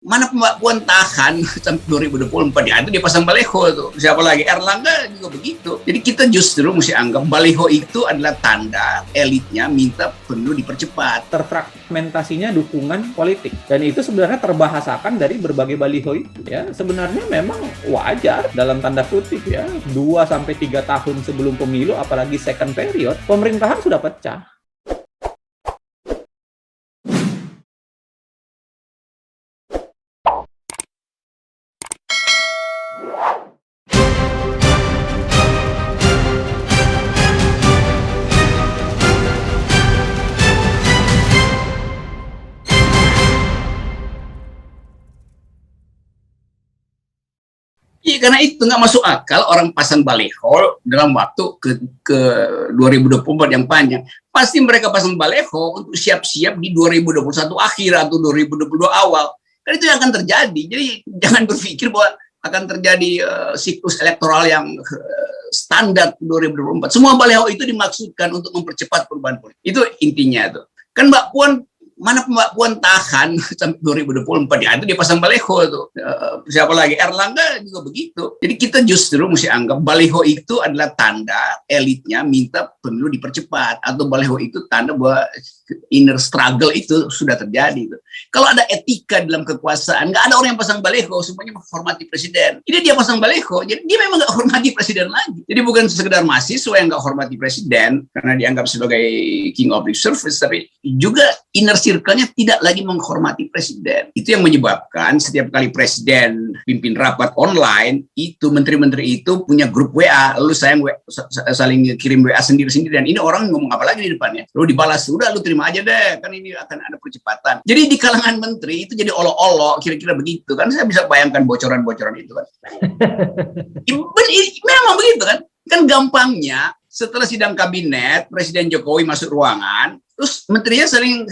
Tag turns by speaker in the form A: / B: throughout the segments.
A: Mana Mbak Puan tahan sampai 2024 ya, itu dia pasang baliho tuh. Siapa lagi? Erlangga juga begitu. Jadi kita justru mesti anggap baliho itu adalah tanda elitnya minta pemilu dipercepat.
B: Terfragmentasinya dukungan politik, dan itu sebenarnya terbahasakan dari berbagai baliho itu ya. Sebenarnya memang wajar dalam tanda kutip ya, 2-3 tahun sebelum pemilu, apalagi second period, pemerintahan sudah pecah.
A: Iya, karena itu nggak masuk akal orang pasang baliho dalam waktu ke 2024 yang panjang. Pasti mereka pasang baliho untuk siap-siap di 2021 akhir atau 2022 awal. Kan itu yang akan terjadi. Jadi jangan berpikir bahwa akan terjadi siklus elektoral yang standar 2024. Semua baliho itu dimaksudkan untuk mempercepat perubahan politik. Itu intinya tuh. Kan Mbak Puan, mana Mbak Puan tahan sampai 2024 ya, itu dia pasang baliho tuh. Siapa lagi? Erlangga juga begitu. Jadi kita justru mesti anggap baliho itu adalah tanda elitnya minta pemilu dipercepat, atau baliho itu tanda bahwa inner struggle itu sudah terjadi. Kalau ada etika dalam kekuasaan, nggak ada orang yang pasang baliho, semuanya menghormati presiden. Jadi dia pasang baliho, jadi dia memang nggak hormati presiden lagi. Jadi bukan sekedar mahasiswa yang nggak hormati presiden karena dianggap sebagai king of the service, tapi juga inner circle-nya tidak lagi menghormati presiden. Itu yang menyebabkan setiap kali presiden pimpin rapat online, itu menteri-menteri itu punya grup WA, lalu saling kirim WA sendiri-sendiri, dan ini orang ngomong apa lagi di depannya, lalu dibalas, udah lu terima aja deh, kan ini akan ada percepatan. Jadi di kalangan menteri itu jadi olok-olok, kira-kira begitu kan. Saya bisa bayangkan bocoran-bocoran itu kan. Memang begitu kan. Kan gampangnya setelah sidang kabinet, Presiden Jokowi masuk ruangan, terus menterinya sering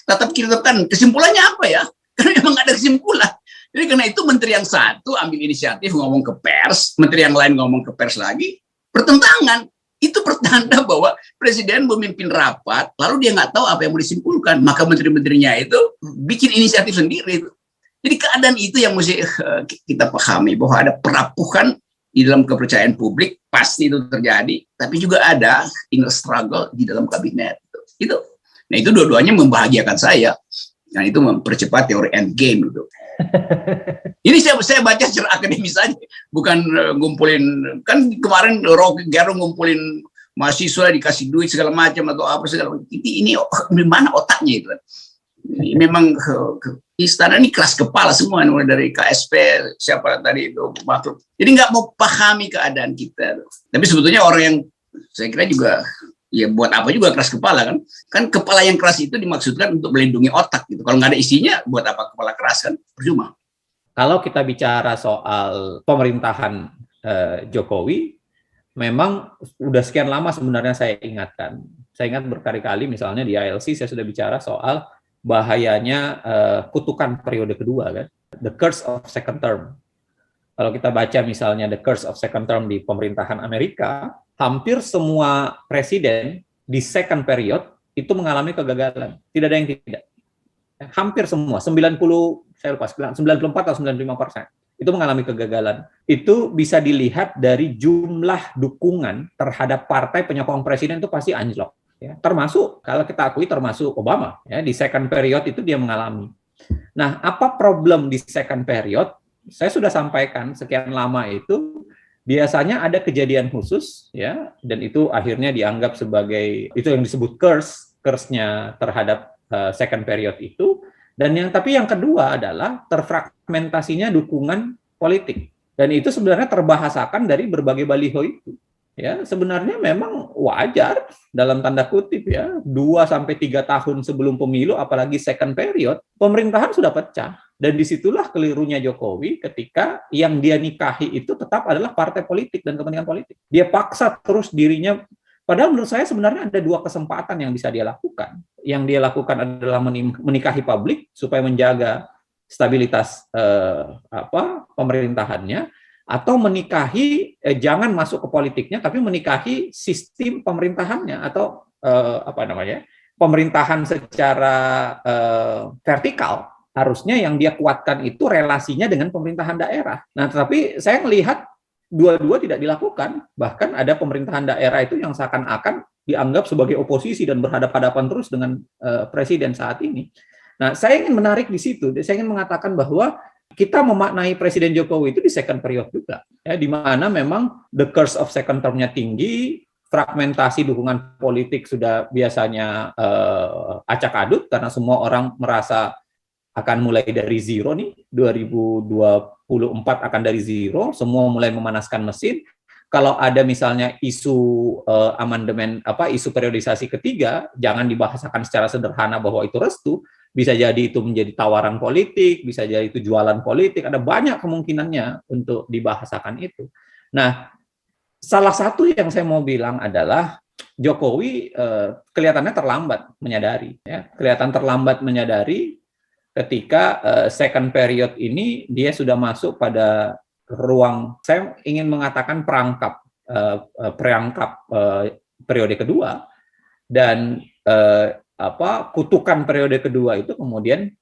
A: tatap kiri tatap kanan. Kesimpulannya apa ya? Karena memang ada kesimpulan. Jadi karena itu menteri yang satu ambil inisiatif ngomong ke pers, menteri yang lain ngomong ke pers lagi, pertentangan. Itu pertanda bahwa presiden memimpin rapat, lalu dia nggak tahu apa yang mau disimpulkan, maka menteri-menterinya itu bikin inisiatif sendiri. Jadi keadaan itu yang mesti kita pahami, bahwa ada perapuhan di dalam kepercayaan publik, pasti itu terjadi, tapi juga ada inner struggle di dalam kabinet. Itu. Nah itu dua-duanya membahagiakan saya, dan itu mempercepat teori endgame gitu. Ini saya baca secara akademis saja, bukan ngumpulin. Kan kemarin Rocky Gerung ngumpulin mahasiswa, dikasih duit segala macam atau apa segala macam. Ini mana otaknya itu? Memang istana ini keras kepala semua, mulai dari KSP siapa tadi itu makhluk. Jadi nggak mau pahami keadaan kita. Tapi sebetulnya orang yang saya kira juga, ya buat apa juga keras kepala kan? Kan kepala yang keras itu dimaksudkan untuk melindungi otak gitu. Kalau nggak ada isinya, buat apa kepala keras kan? Percuma.
B: Kalau kita bicara soal pemerintahan Jokowi, memang udah sekian lama sebenarnya saya ingatkan. Saya ingat berkali-kali, misalnya di ILC saya sudah bicara soal bahayanya kutukan periode kedua kan, the curse of second term. Kalau kita baca misalnya the curse of second term di pemerintahan Amerika, hampir semua presiden di second period itu mengalami kegagalan. Tidak ada yang tidak. Hampir semua, 94 atau 95% itu mengalami kegagalan. Itu bisa dilihat dari jumlah dukungan terhadap partai penyokong presiden itu pasti anjlok. Ya. Termasuk, kalau kita akui, termasuk Obama. Ya, di second period itu dia mengalami. Nah, apa problem di second period? Saya sudah sampaikan sekian lama itu, biasanya ada kejadian khusus, ya, dan itu akhirnya dianggap sebagai, itu yang disebut curse-nya terhadap second period itu. Dan tapi yang kedua adalah terfragmentasinya dukungan politik. Dan itu sebenarnya terbahasakan dari berbagai baliho itu. Ya, sebenarnya memang wajar dalam tanda kutip ya, 2-3 tahun sebelum pemilu, apalagi second period, pemerintahan sudah pecah. Dan disitulah kelirunya Jokowi ketika yang dia nikahi itu tetap adalah partai politik dan kepentingan politik. Dia paksa terus dirinya, padahal menurut saya sebenarnya ada dua kesempatan yang bisa dia lakukan. Yang dia lakukan adalah menikahi publik supaya menjaga stabilitas pemerintahannya, atau menikahi jangan masuk ke politiknya tapi menikahi sistem pemerintahannya, atau pemerintahan secara vertikal harusnya yang dia kuatkan itu relasinya dengan pemerintahan daerah. Nah, tetapi saya melihat dua-dua tidak dilakukan. Bahkan ada pemerintahan daerah itu yang seakan-akan dianggap sebagai oposisi dan berhadapan-hadapan terus dengan presiden saat ini. Nah, saya ingin menarik di situ. Saya ingin mengatakan bahwa kita memaknai Presiden Jokowi itu di second period juga, ya, di mana memang the curse of second term-nya tinggi, fragmentasi dukungan politik sudah biasanya acak adut karena semua orang merasa akan mulai dari zero nih, 2024 akan dari zero, semua mulai memanaskan mesin. Kalau ada misalnya isu amandemen, isu periodisasi ketiga, jangan dibahasakan secara sederhana bahwa itu restu, bisa jadi itu menjadi tawaran politik, bisa jadi itu jualan politik, ada banyak kemungkinannya untuk dibahasakan itu. Nah, salah satu yang saya mau bilang adalah Jokowi kelihatannya terlambat menyadari, ya, kelihatan terlambat menyadari ketika second period ini dia sudah masuk pada ruang, saya ingin mengatakan perangkap periode kedua, dan kutukan periode kedua itu kemudian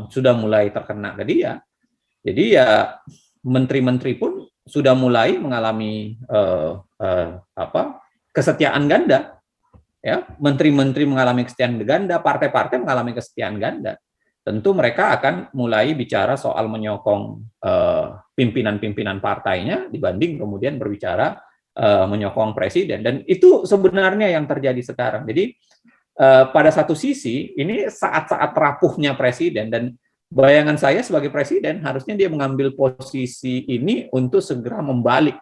B: sudah mulai terkena ke dia. Jadi ya menteri-menteri pun sudah mulai mengalami kesetiaan ganda. Ya, menteri-menteri mengalami kesetiaan ganda, partai-partai mengalami kesetiaan ganda. Tentu mereka akan mulai bicara soal menyokong pimpinan-pimpinan partainya dibanding kemudian berbicara menyokong presiden. Dan itu sebenarnya yang terjadi sekarang. Jadi pada satu sisi ini saat-saat rapuhnya presiden, dan bayangan saya sebagai presiden harusnya dia mengambil posisi ini untuk segera membalik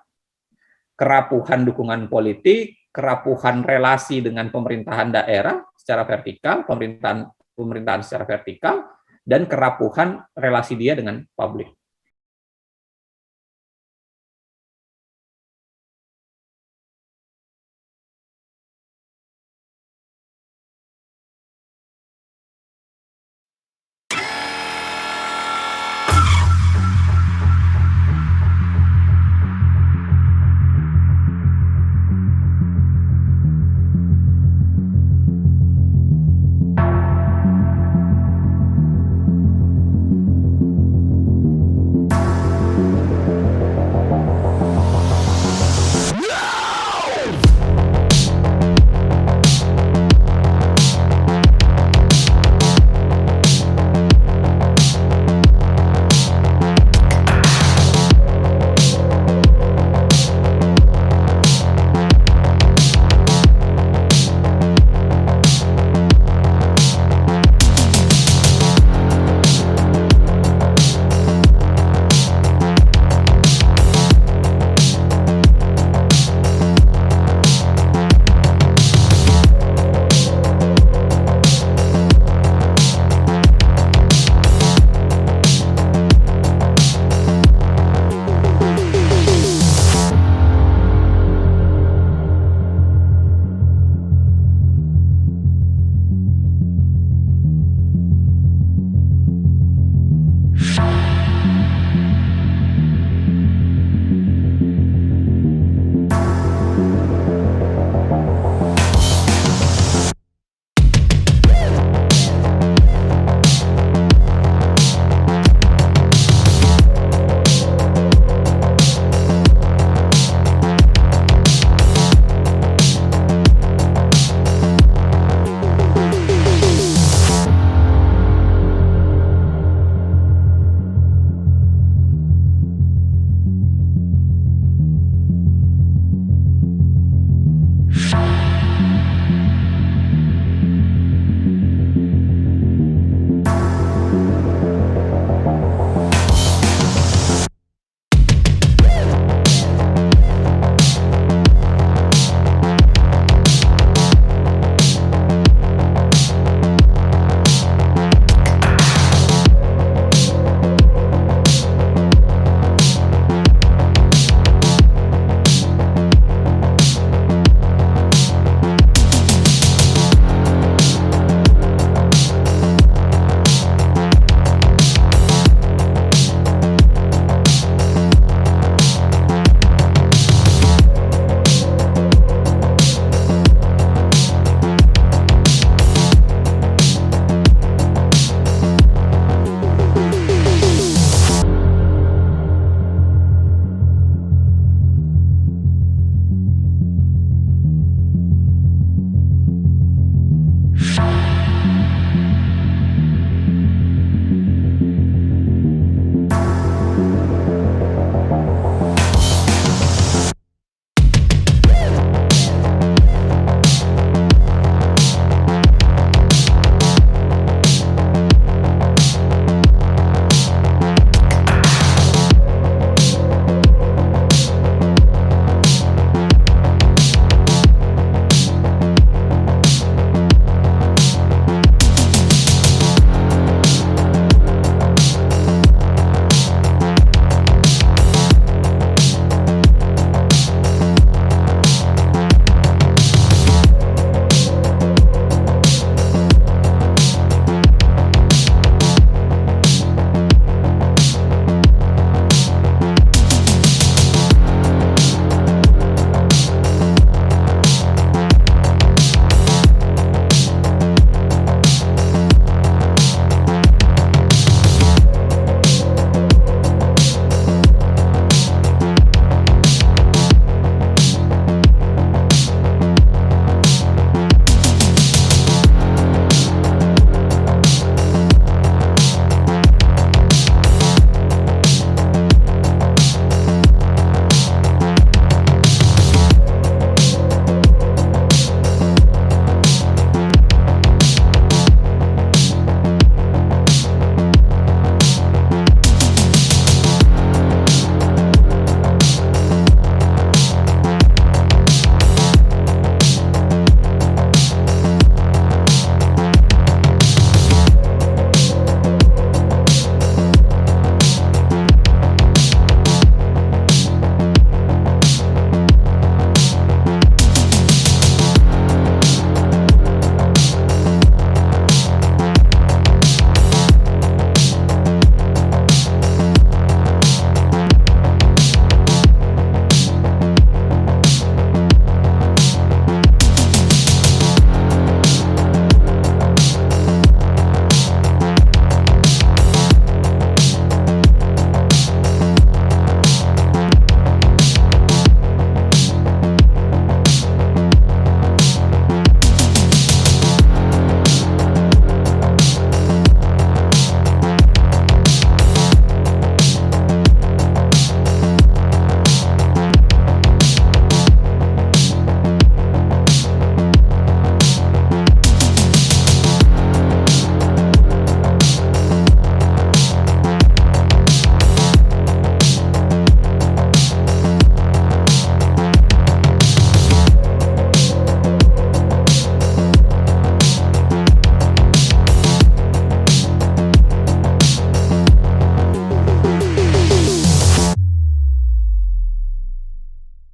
B: kerapuhan dukungan politik, kerapuhan relasi dengan pemerintahan daerah secara vertikal, pemerintahan secara vertikal, dan kerapuhan relasi dia dengan publik.